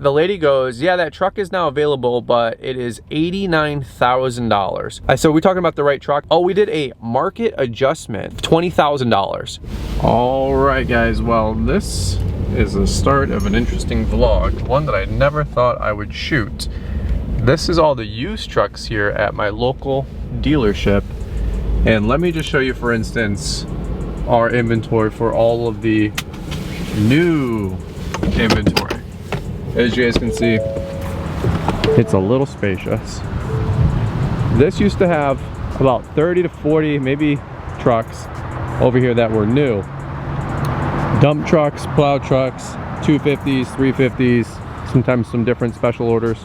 the lady goes, yeah, that truck is now available, but it is $89,000. I said, are we talking about the right truck? Oh, we did a market adjustment, $20,000. All right, guys, well, this is the start of an interesting vlog, one that I never thought I would shoot. This is all the used trucks here at my local dealership. And let me just show you, for instance, our inventory for all of the new inventory. As you guys can see, it's a little spacious. This used to have about 30 to 40 maybe trucks over here that were new. Dump trucks, plow trucks, 250s, 350s, sometimes some different special orders.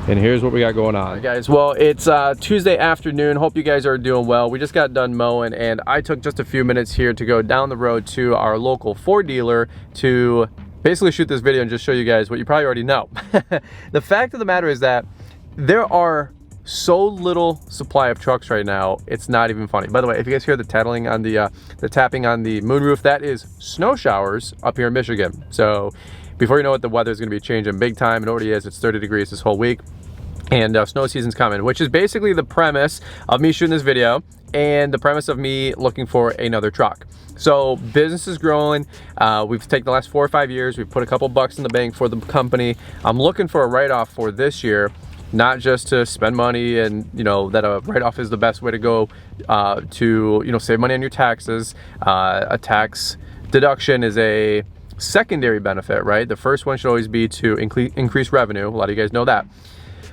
And here's what we got going on. Right, guys, well, it's Tuesday afternoon. Hope you guys are doing well. We just got done mowing, and I took just a few minutes here to go down the road to our local Ford dealer to basically shoot this video and just show you guys what you probably already know. The fact of the matter is that there are so little supply of trucks right now, it's not even funny. By the way, if you guys hear the tattling on the tapping on the moonroof, that is snow showers up here in Michigan. So before you know it, the weather is going to be changing big time. It already is. It's 30 degrees this whole week. And snow season's coming, which is basically the premise of me shooting this video and the premise of me looking for another truck. So business is growing. We've taken the last 4 or 5 years. We've put a couple bucks in the bank for the company. I'm looking for a write-off for this year, not just to spend money and, you know, that a write-off is the best way to go to, you know, save money on your taxes. A tax deduction is a secondary benefit, right? The first one should always be to increase revenue. A lot of you guys know that.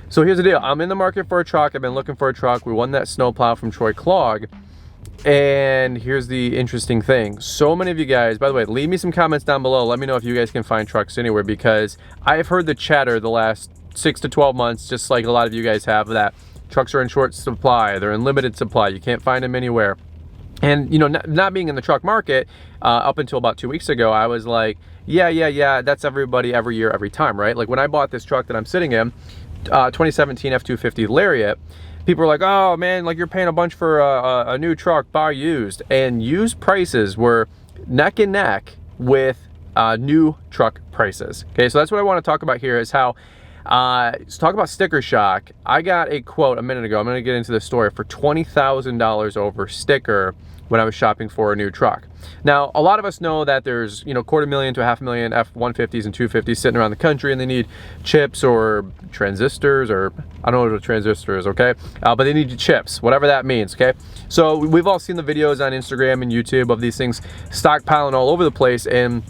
So here's the deal. I'm in the market for a truck. I've been looking for a truck. We won that snowplow from Troy Clog. And here's the interesting thing. So many of you guys, by the way, leave me some comments down below. Let me know if you guys can find trucks anywhere, because I've heard the chatter the last 6 to 12 months, just like a lot of you guys have, that trucks are in short supply. They're in limited supply. You can't find them anywhere. And, you know, not being in the truck market up until about 2 weeks ago, I was like, yeah, that's everybody every year, every time, right? Like when I bought this truck that I'm sitting in, 2017 F-250 Lariat, people were like, oh man, like you're paying a bunch for a new truck, buy used. And used prices were neck and neck with new truck prices. Okay, so that's what I want to talk about here, is how let's talk about sticker shock. I got a quote a minute ago, I'm going to get into the story, for $20,000 over sticker when I was shopping for a new truck. Now, a lot of us know that there's, you know, $250,000 to $500,000 F-150s and 250s sitting around the country, and they need chips or transistors, or I don't know what a transistor is, okay? But they need chips, whatever that means, okay? So we've all seen the videos on Instagram and YouTube of these things stockpiling all over the place in,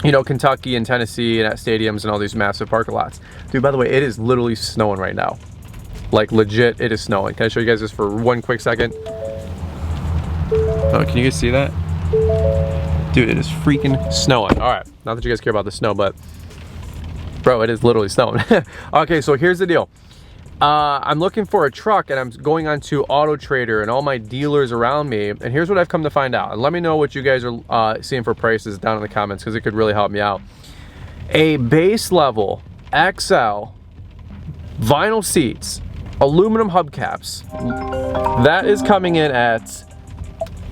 you know, Kentucky and Tennessee and at stadiums and all these massive parking lots. Dude, by the way, it is literally snowing right now. Like legit, it is snowing. Can I show you guys this for one quick second? Oh, can you guys see that? Dude, it is freaking snowing. All right, not that you guys care about the snow, but bro, it is literally snowing. Okay, so here's the deal. I'm looking for a truck, and I'm going on to Auto Trader and all my dealers around me, and here's what I've come to find out. And let me know what you guys are seeing for prices down in the comments, because it could really help me out. A base level XL vinyl seats, aluminum hubcaps, that is coming in at,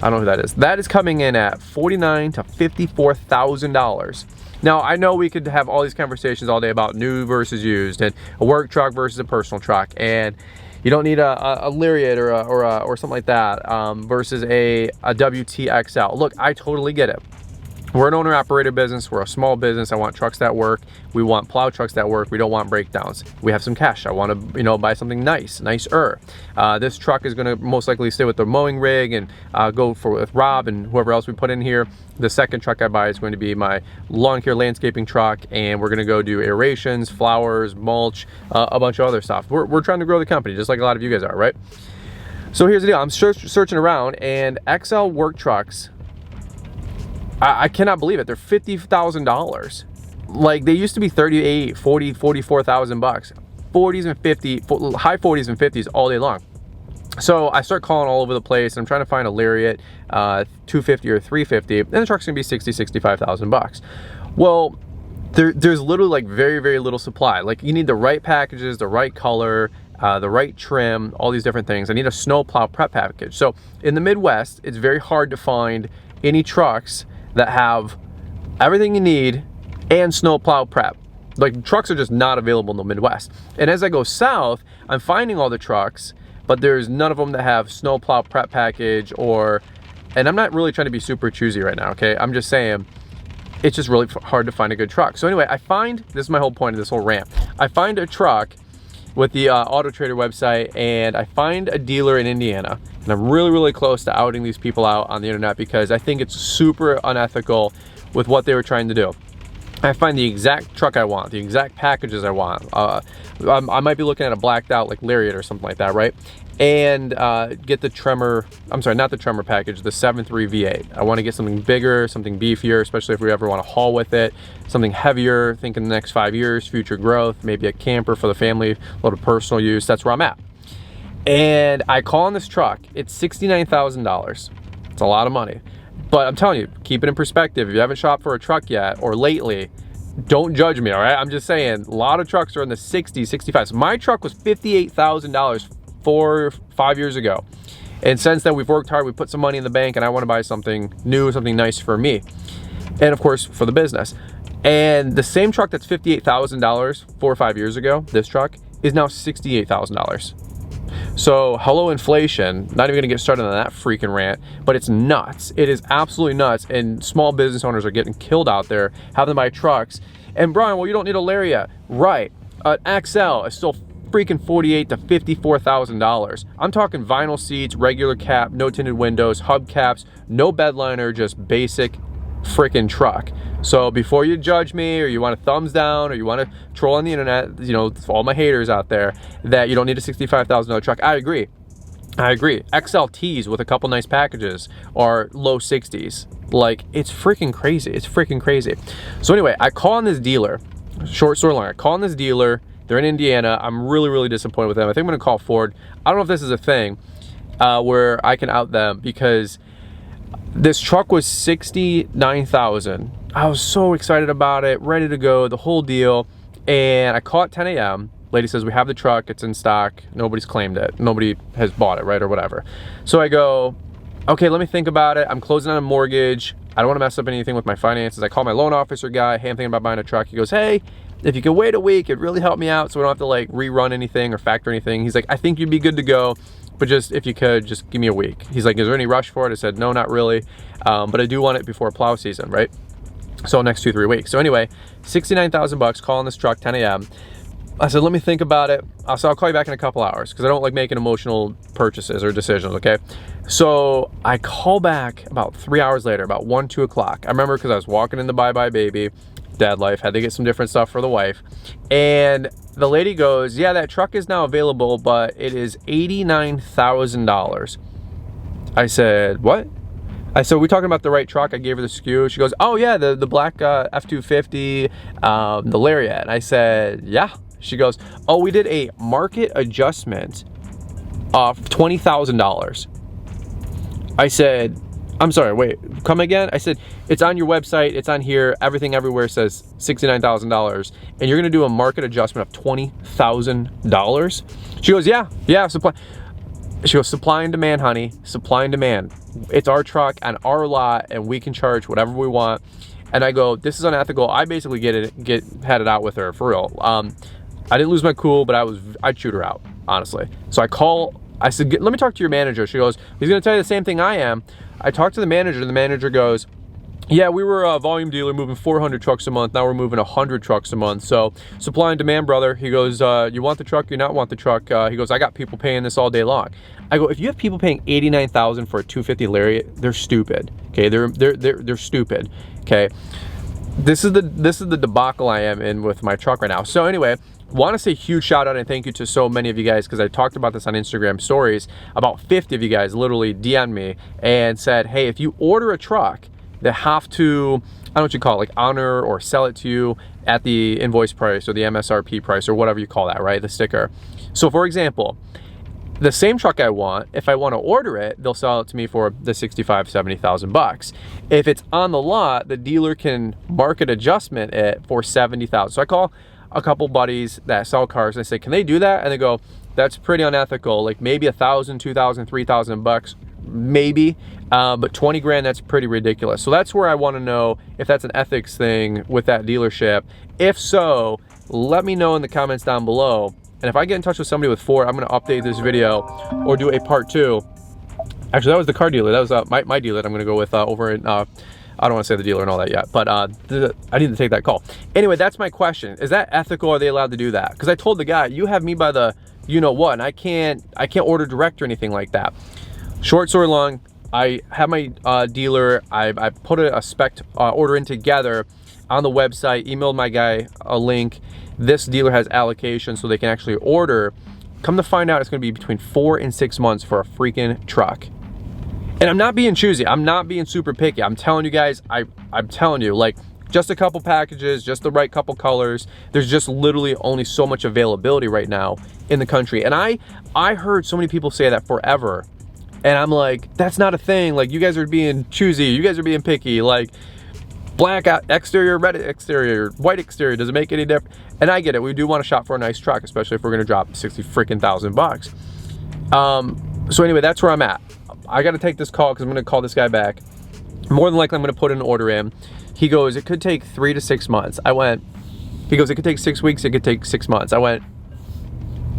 I don't know who that is. That is coming in at $49,000 to $54,000. Now, I know we could have all these conversations all day about new versus used, and a work truck versus a personal truck, and you don't need a Lariat or something like that versus a WTXL. Look, I totally get it. We're an owner-operator business. We're a small business. I want trucks that work. We want plow trucks that work. We don't want breakdowns. We have some cash. I want to, you know, buy something nicer. This truck is going to most likely stay with the mowing rig and go with Rob and whoever else we put in here. The second truck I buy is going to be my lawn care landscaping truck, and we're going to go do aerations, flowers, mulch, a bunch of other stuff. We're trying to grow the company, just like a lot of you guys are, right? So here's the deal. I'm searching around, and XL work trucks, I cannot believe it. They're $50,000. Like they used to be 38, 40, 44,000 bucks. 40s and 50, high 40s and 50s all day long. So I start calling all over the place. I'm trying to find a Lariat 250 or 350, and the truck's gonna be 60, 65,000 bucks. Well, there's literally like very little supply. Like you need the right packages, the right color, the right trim, all these different things. I need a snowplow prep package. So in the Midwest, it's very hard to find any trucks that have everything you need and snowplow prep. Like, trucks are just not available in the Midwest. And as I go south, I'm finding all the trucks, but there's none of them that have snowplow prep package and I'm not really trying to be super choosy right now, okay? I'm just saying, it's just really hard to find a good truck. So anyway, this is my whole point of this whole rant. I find a truck with the Auto Trader website, and I find a dealer in Indiana, and I'm really, really close to outing these people out on the internet because I think it's super unethical with what they were trying to do. I find the exact truck I want, the exact packages I want. I might be looking at a blacked out like Lariat or something like that, right? And get the Tremor, I'm sorry, not the Tremor package, the 7.3 V8. I want to get something bigger, something beefier, especially if we ever want to haul with it. Something heavier, think in the next 5 years, future growth, maybe a camper for the family, a little personal use. That's where I'm at. And I call on this truck. It's $69,000. It's a lot of money. But I'm telling you, keep it in perspective. If you haven't shopped for a truck yet or lately, don't judge me, all right? I'm just saying, a lot of trucks are in the 60s, 65s. So my truck was $58,000 4-5 years ago. And since then, we've worked hard, we put some money in the bank, and I want to buy something new, something nice for me. And of course, for the business. And the same truck that's $58,000 4 or 5 years ago, this truck, is now $68,000. So, hello inflation. Not even gonna get started on that freaking rant, but it's nuts. It is absolutely nuts, and small business owners are getting killed out there having to buy trucks. And Brian, well, you don't need a Lariat. Right, an XL is still freaking $48,000 to $54,000. I'm talking vinyl seats, regular cap, no tinted windows, hubcaps, no bed liner, just basic freaking truck. So before you judge me, or you want a thumbs down, or you want to troll on the internet, you know, all my haters out there, that you don't need a $65,000 truck, I agree. XLTs with a couple nice packages are low 60s. Like, it's freaking crazy. It's freaking crazy. So anyway, I call on this dealer, short story long, I call on this dealer. They're in Indiana. I'm really, really disappointed with them. I think I'm gonna call Ford. I don't know if this is a thing where I can out them, because this truck was $69,000. I was so excited about it, ready to go, the whole deal. And I call at 10 a.m. Lady says, we have the truck, it's in stock. Nobody's claimed it. Nobody has bought it, right, or whatever. So I go, okay, let me think about it. I'm closing on a mortgage. I don't want to mess up anything with my finances. I call my loan officer guy. Hey, I'm thinking about buying a truck. He goes, hey, if you could wait a week, it'd really help me out so we don't have to like rerun anything or factor anything. He's like, I think you'd be good to go, but just if you could, just give me a week. He's like, is there any rush for it? I said, no, not really, but I do want it before plow season, right? So next 2-3 weeks. So anyway, $69,000, calling this truck, 10 a.m. I said, let me think about it. So I'll call you back in a couple hours, because I don't like making emotional purchases or decisions, okay? So I call back about 3 hours later, about 1-2 o'clock. I remember because I was walking in the Bye Bye Baby, dad life, had to get some different stuff for the wife. And the lady goes, yeah, that truck is now available, but it is $89,000. I said, what? I said, are we talking about the right truck? I gave her the SKU. She goes, oh yeah, the black F-250, the Lariat. And I said, yeah. She goes, oh, we did a market adjustment of $20,000. I said, I'm sorry, wait, come again? I said, it's on your website, it's on here, everything everywhere says $69,000, and you're gonna do a market adjustment of $20,000? She goes, yeah, supply. She goes, supply and demand, honey, supply and demand. It's our truck on our lot, and we can charge whatever we want. And I go, this is unethical. I basically had it out with her, for real. I didn't lose my cool, but I'd shoot her out, honestly. So I said, let me talk to your manager. She goes, he's gonna tell you the same thing I am. I talked to the manager, and the manager goes, yeah, we were a volume dealer moving 400 trucks a month. Now we're moving 100 trucks a month. So supply and demand, brother. He goes, you want the truck, you not want the truck? He goes, I got people paying this all day long. I go, if you have people paying $89,000 for a 250 Lariat, they're stupid. Okay, they're stupid. Okay, this is the debacle I am in with my truck right now. So anyway, want to say huge shout out and thank you to so many of you guys, because I talked about this on Instagram stories. About 50 of you guys literally DM'd me and said, hey, if you order a truck, they have to, I don't know what you call it, like honor or sell it to you at the invoice price or the MSRP price or whatever you call that, right? The sticker. So for example, the same truck I want, if I want to order it, they'll sell it to me for the $65,000-$70,000. If it's on the lot, the dealer can market adjustment it for $70,000. So I call a couple buddies that sell cars and I say, can they do that? And they go, that's pretty unethical. Like maybe $1,000, $2,000, $3,000, maybe, but 20 grand, that's pretty ridiculous. So that's where I want to know if that's an ethics thing with that dealership. If so, let me know in the comments down below. And if I get in touch with somebody with Ford, I'm gonna update this video or do a part 2. Actually, that was the car dealer. That was my dealer that I'm gonna go with over in, I don't wanna say the dealer and all that yet, but I need to take that call. Anyway, that's my question. Is that ethical? Are they allowed to do that? Because I told the guy, you have me by the you know what, and I can't order direct or anything like that. Short story long, I have my dealer, I put a spec order in together on the website, emailed my guy a link. This dealer has allocation so they can actually order. Come to find out, it's gonna be between 4 and 6 months for a freaking truck. And I'm not being choosy, I'm not being super picky. I'm telling you guys, I'm telling you, like, just a couple packages, just the right couple colors. There's just literally only so much availability right now in the country. And I heard so many people say that forever. And I'm like, that's not a thing. Like, you guys are being choosy, you guys are being picky. Like, black exterior, red exterior, white exterior, does it make any difference? And I get it, we do want to shop for a nice truck, especially if we're gonna drop 60 freaking thousand bucks. So anyway, that's where I'm at. I gotta take this call because I'm gonna call this guy back. More than likely, I'm gonna put an order in. He goes, it could take 3 to 6 months. He goes, it could take 6 weeks, it could take 6 months.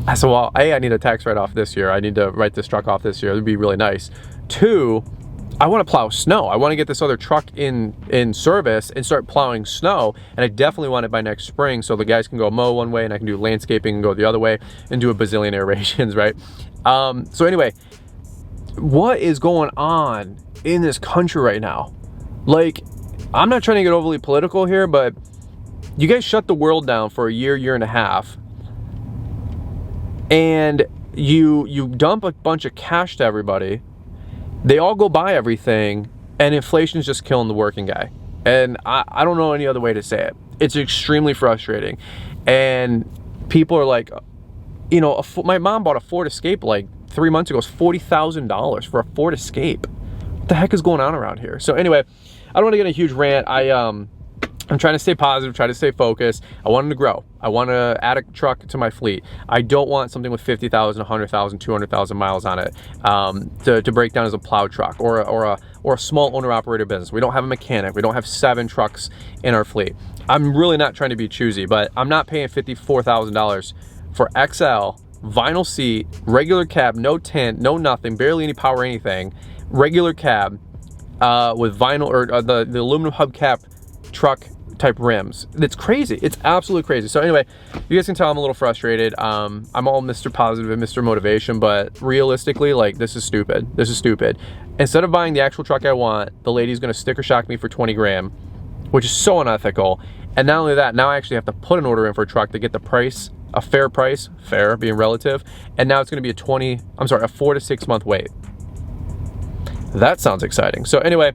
I said, well, A, I need a tax write-off this year. I need to write this truck off this year. It'd be really nice. 2, I want to plow snow. I want to get this other truck in service and start plowing snow. And I definitely want it by next spring so the guys can go mow one way and I can do landscaping and go the other way and do a bazillion aerations, right? So anyway, what is going on in this country right now? Like, I'm not trying to get overly political here, but you guys shut the world down for a year and a half. And you dump a bunch of cash to everybody. They all go buy everything, and inflation's just killing the working guy. And I don't know any other way to say it. It's extremely frustrating. And people are like, you know, my mom bought a Ford Escape like 3 months ago. It's $40,000 for a Ford Escape. What the heck is going on around here? So anyway, I don't want to get a huge rant. I'm trying to stay positive, try to stay focused. I want them to grow. I want to add a truck to my fleet. I don't want something with 50,000, 100,000, 200,000 miles on it to break down as a plow truck or a small owner-operator business. We don't have a mechanic. We don't have 7 trucks in our fleet. I'm really not trying to be choosy, but I'm not paying $54,000 for XL, vinyl seat, regular cab, no tint, no nothing, barely any power, anything, regular cab with vinyl or the aluminum hubcap truck type rims. It's crazy. It's absolutely crazy. So anyway, you guys can tell I'm a little frustrated. I'm all Mr. Positive and Mr. Motivation, but realistically, like, this is stupid. This is stupid. Instead of buying the actual truck I want, the lady's gonna sticker shock me for 20 grand, which is so unethical. And not only that, now I actually have to put an order in for a truck to get the price, a fair price, fair being relative, and now it's gonna be a 4 to 6 month wait. That sounds exciting. So anyway,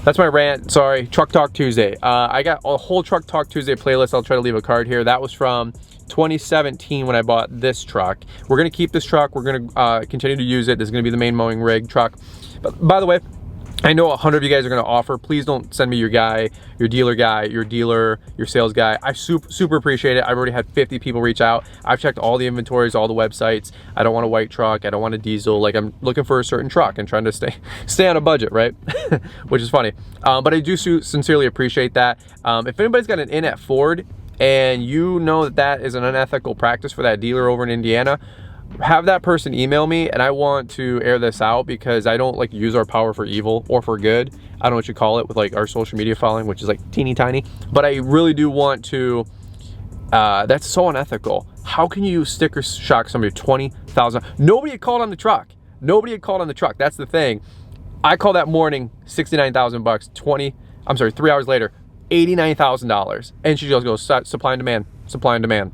that's my rant. Sorry, Truck Talk Tuesday. I got a whole Truck Talk Tuesday playlist. I'll try to leave a card here. That was from 2017 when I bought this truck. We're gonna keep this truck. We're gonna continue to use it. This is gonna be the main mowing rig truck. But by the way, I know 100 of you guys are gonna offer. Please don't send me your guy, your dealer guy, your dealer, your sales guy. I super appreciate it. I've already had 50 people reach out. I've checked all the inventories, all the websites. I don't want a white truck. I don't want a diesel. Like, I'm looking for a certain truck and trying to stay on a budget, right? Which is funny. But I do sincerely appreciate that. If anybody's got an in at Ford and you know that is an unethical practice for that dealer over in Indiana, have that person email me, and I want to air this out because I don't like use our power for evil or for good. I don't know what you call it with like our social media following, which is like teeny tiny, but I really do want to, that's so unethical. How can you sticker shock somebody 20,000? Nobody had called on the truck. Nobody had called on the truck. That's the thing. I called that morning, 69,000 bucks, 3 hours later, $89,000. And she just goes, supply and demand, supply and demand.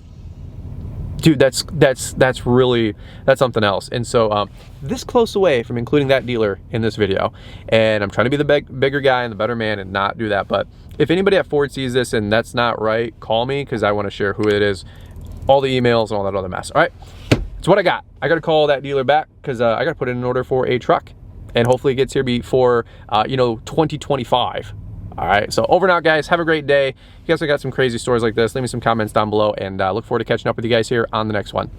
Dude, that's something else. And so this close away from including that dealer in this video, and I'm trying to be the bigger guy and the better man and not do that. But if anybody at Ford sees this and that's not right, call me because I want to share who it is, all the emails and all that other mess. All right, that's what I got. I got to call that dealer back because I got to put in an order for a truck, and hopefully it gets here before 2025. All right, so over and out, guys. Have a great day. If you guys have got some crazy stories like this, leave me some comments down below, and look forward to catching up with you guys here on the next one.